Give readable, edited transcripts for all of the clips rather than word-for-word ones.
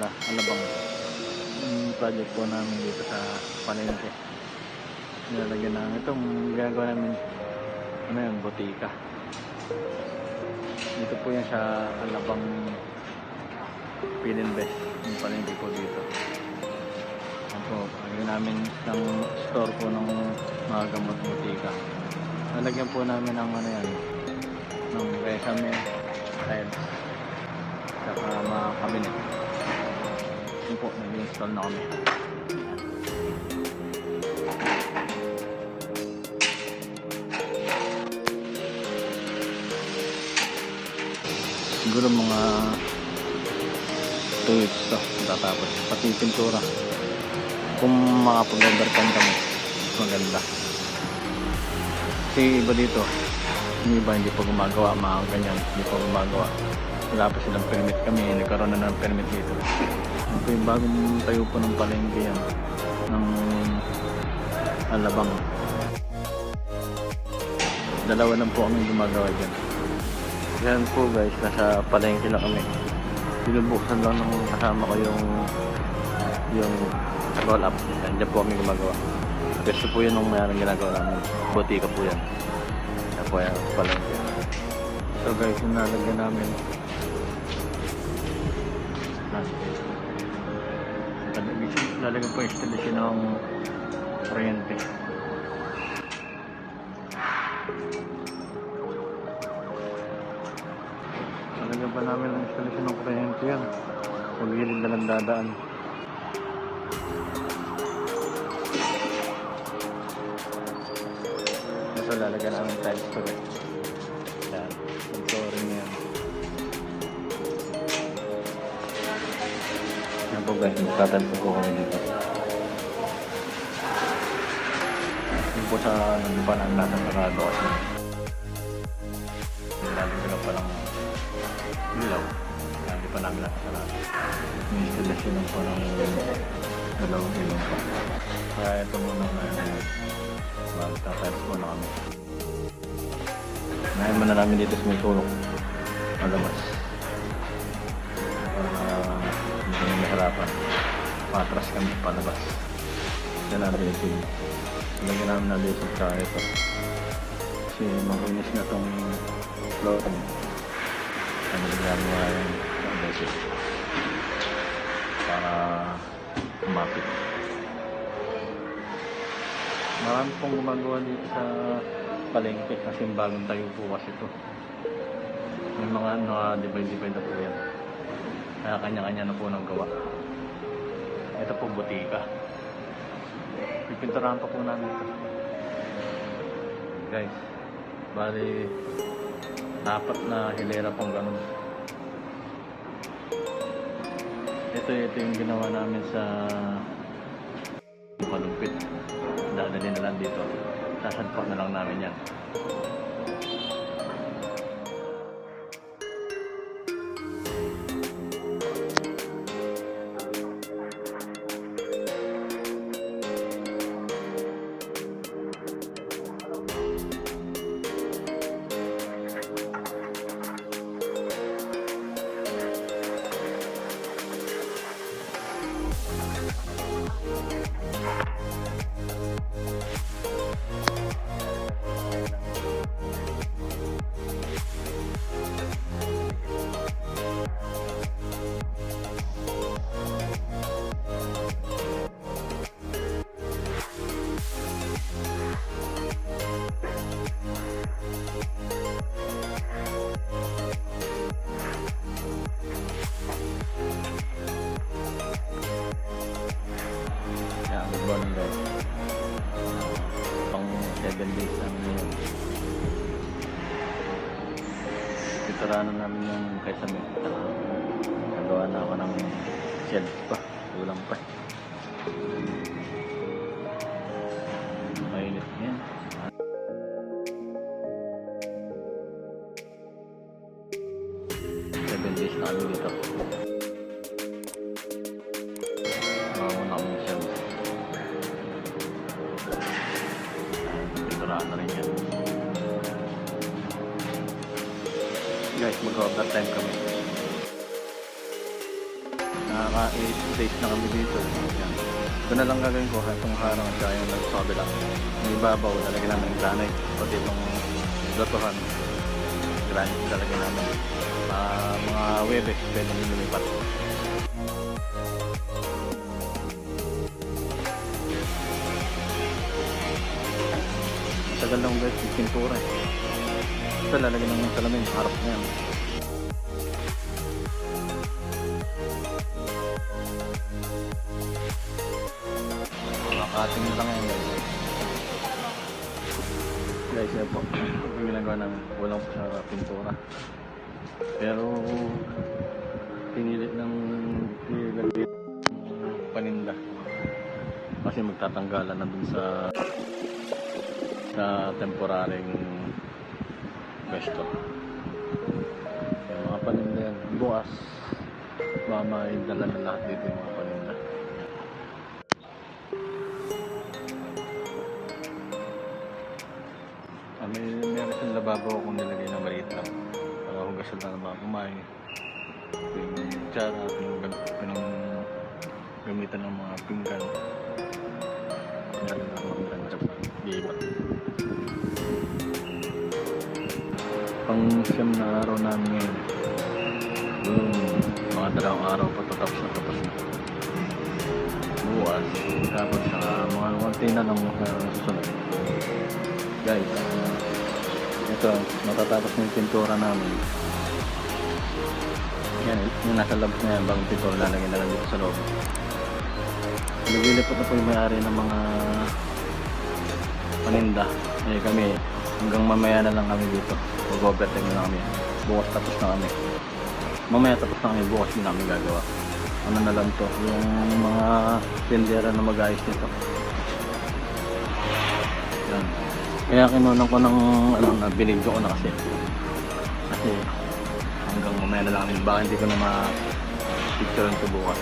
Alabang. Yung project po namin dito sa palengke. Nilalagyan namin itong ginagawa namin, ano yun, botika. Dito po yan sa Alabang Pininvest. Yung palengke po dito. Yan po, lagyan namin ng store po ng mga gamot botika. Lalagyan po namin ng ano yan, ng resame, tiles, saka mga cabinet. Yun po, nag-install na kami. Siguro mga 2 weeks to tatapos, pati pintura kung makapag-overcome kami maganda. Kasi iba dito, yung iba hindi pa gumagawa, mga ganyan hindi pa gumagawa, wala pa silang permit. Kami nagkaroon na ng permit dito. Ito yung bagong tayo po ng palengke yan ng Alabang. Dalawa lang po kami gumagawa dyan. Yan po guys, nasa palengke lang kami. Binubuksan lang ng kasama ko yung roll up. Diyan po kami gumagawa. Gusto po yun nung mayroong ginagawa namin. Botika po yan. Yan po yan palengke. So guys, yung nalagyan namin, lalagyan po yung installation ng kuryente. Lalagyan pa namin ang installation ng kuryente yan. Pag-gilid na lang dadaan. Ito lalagyan namin tiles ko rin. Yan, yung flooring na yan. Yan po guys, magtatanto po kami dito. Yan po sa nagpa ng nasa sarado kasi nilalagyan ko pa lang ilaw. Hindi pa namin nasa sarado. May installation po ng dalawang ilaw pa. Kaya ito muna na magtatiles po na kami. Ngayon muna namin dito sa may sulok malabas. Hindi kami mahirapan. Patras kami palabas. Yan na racing. Lagyan namin na racing sa ito. Kasi makinis na itong flooring. Ano lagyan mo nga yung racing para kumapit. Marami pong gumagawa dito sa palengke kasi bagong tayo po kasi ito. May mga divide-divide na po yan. Kaya kanya-kanya na po ng gawa. Ito po botika. Pipinturahan pa po namin ito. Guys, bali 4 na hilera pong ganun. Ito yung ginawa namin sa palumpit. Dadalhin na lang dito. Sasadpak na lang namin yan. Good guys. Pang 7 days namin ngayon. Pituranan namin yung kaisami. Nagawa na ako ng shelf pa. Ulang pa. Mainit yan. Days na kami dito. Muna kami siya. Pinturaan na rin yan. Guys, mag-overtime kami. naka 8 days na kami dito. Yan. Ito na lang gagawin ko itong harang at kaya yung sa kabila. Yung ibabaw, lalagyan namin ng granite. Pati itong lotohan, granite lalagyan namin. Mga Webes, pwede nyo lumipat. Tagal lang guys, yung pintura eh. Ito lalagyan ng salamin, harap na yan. Makakating lang yan guys. Guys, yan po. Yung ginagawa namin, walang sa pintura. Pero pinilit ng ilagay paninda. Kasi magtatanggalan na dun sa temporaring pwesto. Yung mga paninda yan. Bukas, maidala na lahat dito yung mga paninda. Meron siyang lababo akong nilagay na maliit lang. Para hugasan lang ng mga kumain. Yung tsara, yung gamitan ng mga pinggan. Meron lang mga ganda pa. Gibat. Pang siyam na araw namin ngayon. Yung mga 2 araw pa tapos na. Bukas. Tapos mga konti na lang sa susunod. Guys, ito, matatapos na yung pintura namin. Yan, yung nasa labas na yan, bagong pintura lalagyan na lang dito sa loob. Naglilipot na po yung may-ari ng mga paninda. Eh kami, hanggang mamaya na lang kami dito. Mag-overtime na kami. Bukas tapos na kami. Mamaya tapos na kami, bukas din namin gagawa. Ano na lang to, yung mga tindera na mag-ayos nito. Yan. Kaya kinunan ko ng binigyo ko na kasi hanggang mamaya na lang kami, baka hindi ko na ma-picture ito bukas.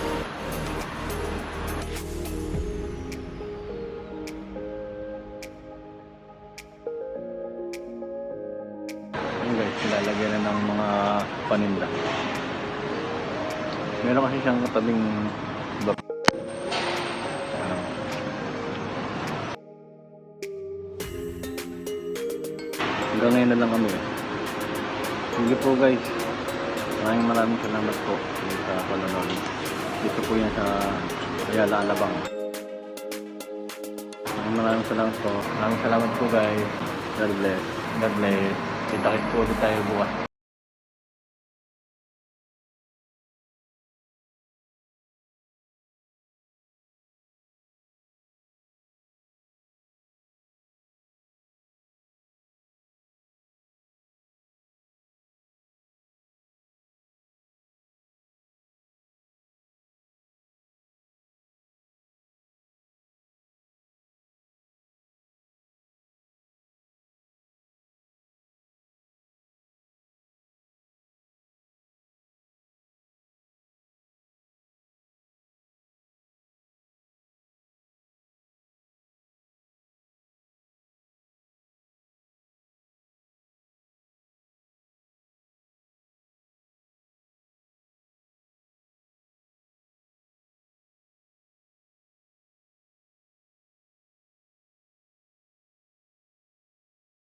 Ayun guys, nilalagyan na ng mga paninda. Meron kasi siyang katabing hanggang ngayon na lang kami. Sige po guys, maraming salamat po sa panonood. Dito po yan sa Ayala, Alabang. Maraming salamat po. Maraming salamat po guys. God bless. God bless. Kita-kit po ulit tayo bukas.